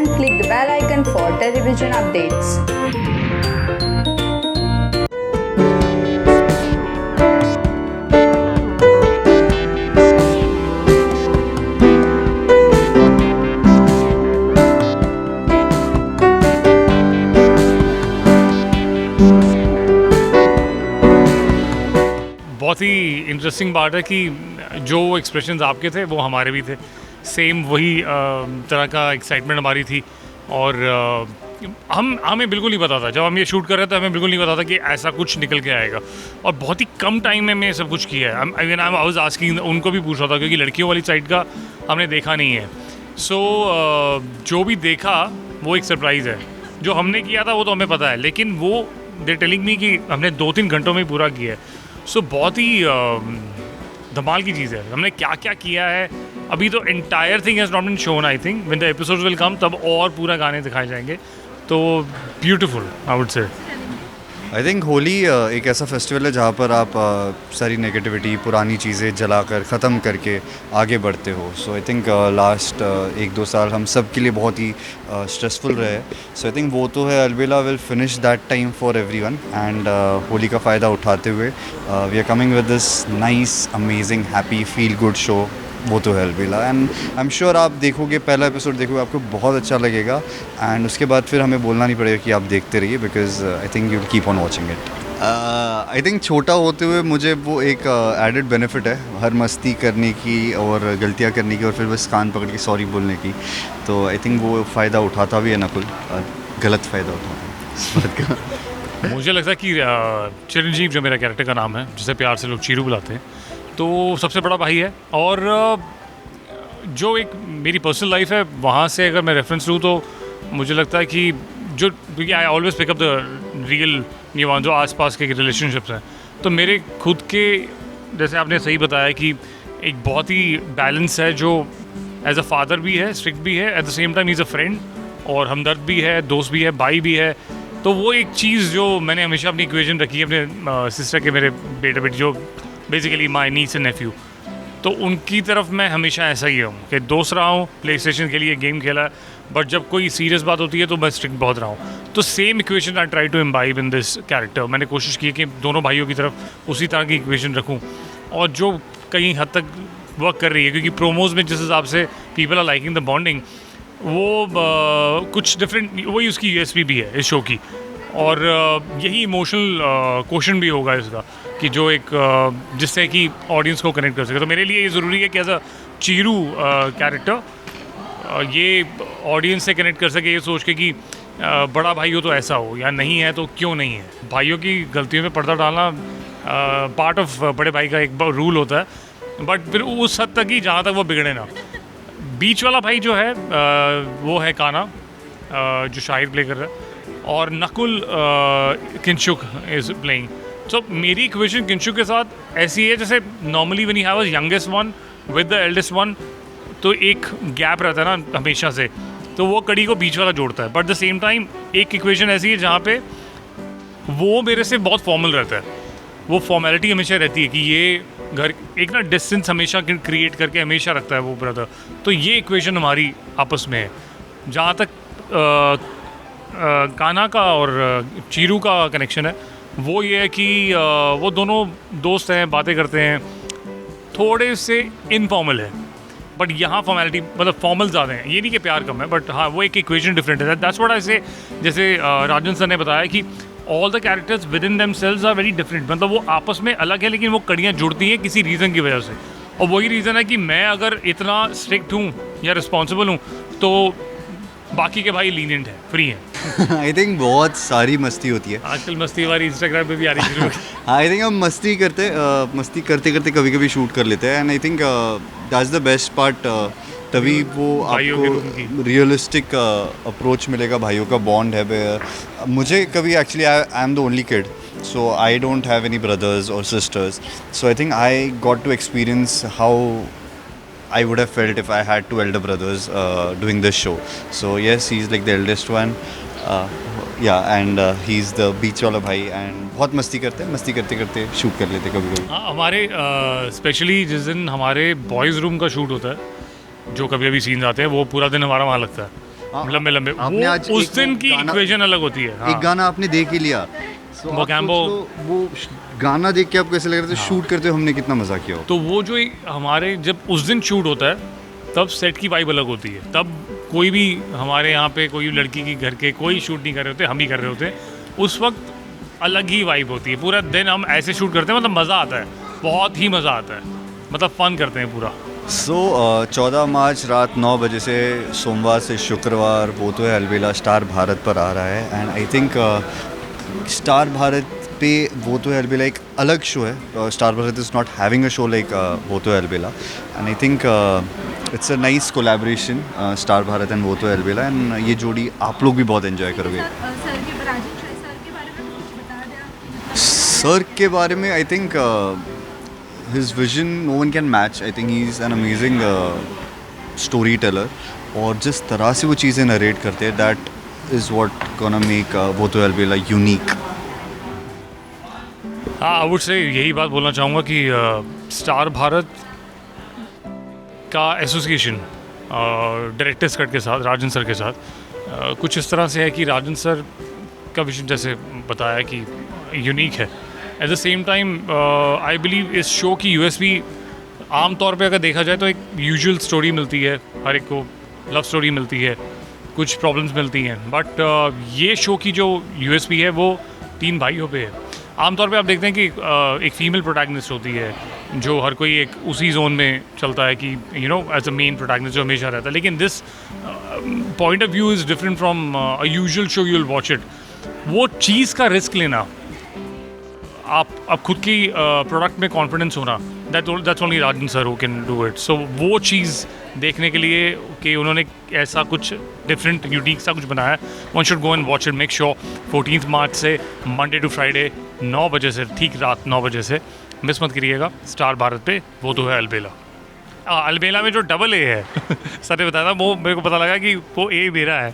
and click the bell icon for television updates. बहुत ही interesting बात है कि जो एक्सप्रेशंस आपके थे वो हमारे भी थे, सेम वही तरह का एक्साइटमेंट हमारी थी। और हमें बिल्कुल नहीं पता था, जब हम ये शूट कर रहे थे हमें बिल्कुल नहीं पता था कि ऐसा कुछ निकल के आएगा। और बहुत ही कम टाइम में मैं सब कुछ किया है। आई वाज आस्किंग, उनको भी पूछ रहा था क्योंकि लड़कियों वाली साइड का हमने देखा नहीं है। सो जो भी देखा वो एक सरप्राइज़ है। जो हमने किया था वो तो हमें पता है, लेकिन वो दे टेलिंग मी कि हमने 2-3 घंटों में ही पूरा किया है। सो बहुत ही धमाल की चीज़ है। हमने क्या क्या किया है, अभी तो entire thing has not been shown. I think when the episodes will come तब और पूरा गाने दिखाए जाएंगे। तो beautiful I would say. I think Holi एक ऐसा फेस्टिवल है जहाँ पर आप सारी नेगेटिविटी, पुरानी चीज़ें जलाकर ख़त्म करके आगे बढ़ते हो। सो आई थिंक लास्ट 1-2 साल हम सब के लिए बहुत ही स्ट्रेसफुल रहे। सो आई थिंक वो तो Hai, Albela will finish that time for everyone and Holi का फ़ायदा उठाते हुए we are coming with this nice amazing happy feel good show. Woh तो Hai Albela, and I am sure आप देखोगे, पहला एपिसोड देखोगे आपको बहुत अच्छा लगेगा एंड उसके बाद फिर हमें बोलना नहीं पड़ेगा कि आप देखते रहिए, because I think you will keep on watching it. I think छोटा होते हुए मुझे वो एक एडेड बेनिफिट है हर मस्ती करने की और गलतियाँ करने की और फिर बस कान पकड़ के सॉरी बोलने की। तो आई थिंक वो फ़ायदा उठाता भी है नकुल, गलत फ़ायदा उठाता है इस बात का। मुझे लगता है कि चिरंजीव, जो मेरा कैरेक्टर का नाम है, जिसे प्यार से लोग चीरू बुलाते हैं, तो सबसे बड़ा भाई है। और जो एक मेरी पर्सनल लाइफ है वहाँ से अगर मैं रेफरेंस लूँ तो मुझे लगता है कि जो, क्योंकि I always pick up the real, ये वहाँ जो आसपास के रिलेशनशिप्स हैं, तो मेरे खुद के, जैसे आपने सही बताया कि एक बहुत ही बैलेंस है, जो एज अ फादर भी है, स्ट्रिक्ट भी है, at the same time is a friend और हमदर्द भी है, दोस्त भी है, भाई भी है। तो वो एक चीज़ जो मैंने हमेशा अपनी इक्वेशन रखी है अपने सिस्टर के, मेरे बेटे बेटी जो basically my niece and nephew, तो उनकी तरफ मैं हमेशा ऐसा ही हूँ कि दोस्त रहा हूँ, प्ले स्टेशन के लिए गेम खेला, बट जब कोई सीरियस बात होती है तो मैं स्ट्रिक्ट बहुत रहा हूँ। तो same equation I try to imbibe in this character. मैंने कोशिश की है कि दोनों भाइयों की तरफ उसी तरह की इक्वेशन रखूँ, और जो कहीं हद तक वर्क कर रही है, क्योंकि प्रोमोज़ में जिस हिसाब से people are liking the bonding, वो कुछ डिफरेंट, वही उसकी यूएसपी भी है इस शो की। और यही इमोशनल क्वेश्चन भी होगा इसका, कि जो एक जिससे कि ऑडियंस को कनेक्ट कर सके। तो मेरे लिए ये ज़रूरी है कि एज अ चीरू कैरेक्टर ये ऑडियंस से कनेक्ट कर सके, ये सोच के कि बड़ा भाई हो तो ऐसा हो, या नहीं है तो क्यों नहीं है। भाइयों की गलतियों में पर्दा डालना पार्ट ऑफ बड़े भाई का एक रूल होता है, बट फिर उस हद तक ही जहाँ तक वो बिगड़े ना। बीच वाला भाई जो है वो है काना, जो शाहिद प्ले कर रहा है, और नकुल किंशुक इज़ प्लेइंग। सो मेरी इक्वेशन किंशुक के साथ ऐसी है, जैसे normally when you have a youngest one with the eldest one, तो एक गैप रहता है ना हमेशा से, तो वो कड़ी को बीच वाला जोड़ता है। बट द सेम टाइम एक इक्वेशन ऐसी है जहाँ पे वो मेरे से बहुत फॉर्मल रहता है, वो फॉर्मेलिटी हमेशा रहती है कि ये घर एक ना डिस्टेंस हमेशा क्रिएट करके हमेशा रखता है वो ब्रदर। तो ये इक्वेशन हमारी आपस में है। जहाँ तक काना का और चीरू का कनेक्शन है, वो ये है कि वो दोनों दोस्त हैं, बातें करते हैं, थोड़े से इनफॉर्मल है, बट यहाँ फॉर्मेलिटी मतलब फॉर्मल ज़्यादा है। ये नहीं कि प्यार कम है, बट हाँ वो एक इक्वेशन डिफरेंट है। That's what I say. जैसे राजन सर ने बताया कि all the characters within themselves are very different, मतलब वो आपस में अलग है लेकिन वो कड़ियाँ जुड़ती हैं किसी रीज़न की वजह से। और वही रीज़न है कि मैं अगर इतना स्ट्रिक्ट हूँ या रिस्पॉन्सिबल हूँ तो बाकी के भाई लीनियंट है, फ्री है। आई थिंक बहुत सारी मस्ती होती है आजकल मस्ती हमारी इंस्टाग्राम पे भी आ रही है। आई थिंक हम मस्ती करते करते कभी कभी शूट कर लेते हैं, and I think that's the best part. तभी वो आपको रियलिस्टिक अप्रोच मिलेगा, भाइयों का बॉन्ड है। मुझे कभी actually I am the only kid, so I don't have any brothers or sisters, so I think I got to experience how I would have felt if I had two elder brothers doing this show. So yes, he's like the eldest one, yeah, and he's the beach wala bhai, and बहुत मस्ती करते हैं, मस्ती करते करते shoot कर लेते कभी कभी। हाँ, हमारे स्पेशली जिस दिन हमारे बॉयज़ रूम का शूट होता है, जो कभी कभी सीन्स आते हैं, वो पूरा दिन हमारा वहाँ लगता है। लंबे लंबे, आपने आज उस एक दिन की गाना- इक्वेशन अलग होती है। एक गाना आपने देख ही लिया, So, वो आप Gambo- सोच लो, वो गाना देख के आपको ऐसे लग रहा था शूट करते हुए हमने कितना मजा किया हो। तो वो जो हमारे जब उस दिन शूट होता है तब सेट की वाइब अलग होती है। तब कोई भी हमारे यहाँ पे कोई लड़की की घर के कोई शूट नहीं कर रहे होते, हम ही कर रहे होते हैं। उस वक्त अलग ही वाइब होती है। पूरा दिन हम ऐसे शूट करते हैं, मतलब मज़ा आता है, बहुत ही मज़ा आता है, मतलब फ़न करते हैं पूरा। सो 14 मार्च रात 9 बजे से सोमवार से शुक्रवार वो तो है अलबेला स्टार भारत पर आ रहा है। And I think Star Bharat पे वो तो है अलबेला एक अलग शो है। Star Bharat is not having a show like Woh तो Hai Albela, and I think it's a nice collaboration Star Bharat and Woh तो है अलबेला। एंड ये जोड़ी आप लोग भी बहुत एंजॉय करोगे। सर के राजेश सर के बारे में कुछ बता दें। सर के बारे में I think his vision no one can match. I think he is an amazing storyteller, और जिस तरह से वो चीज़ें नरेट करते हैं that is what gonna make वो तो है अलबेला यूनिक। हाँ, आई वुड से यही बात बोलना चाहूँगा कि स्टार भारत का एसोसिएशन डायरेक्टर्स कट के साथ, राजन सर के साथ, कुछ इस तरह से है कि राजन सर का विजन जैसे बताया कि यूनिक है। At the same time I believe इस शो की यूएसपी आम तौर पे अगर देखा जाए तो एक यूजुअल स्टोरी मिलती है, हर एक को लव स्टोरी मिलती है, कुछ प्रॉब्लम्स मिलती हैं, बट ये शो की जो यूएसपी है वो 3 भाइयों पे है। आमतौर पे आप देखते हैं कि एक फीमेल प्रोटैगनिस्ट होती है जो हर कोई एक उसी जोन में चलता है कि you know as a main protagonist जो हमेशा रहता है, लेकिन this point of view is different from a usual show you will watch it. वो चीज़ का रिस्क लेना, आप खुद की प्रोडक्ट में कॉन्फिडेंस होना, that's only Rajan sir who can do it. So वो चीज़ देखने के लिए कि उन्होंने ऐसा कुछ डिफरेंट यूनिक सा कुछ बनाया, one should go and watch it. Make sure 14 मार्च से मंडे टू फ्राइडे 9 बजे से, ठीक रात 9 बजे से मिस मत करिएगा स्टार भारत पे वो तो है अलबेला। अलबेला में जो डबल ए है सर ने बताया था, वो मेरे को पता लगा कि वो ए मेरा है।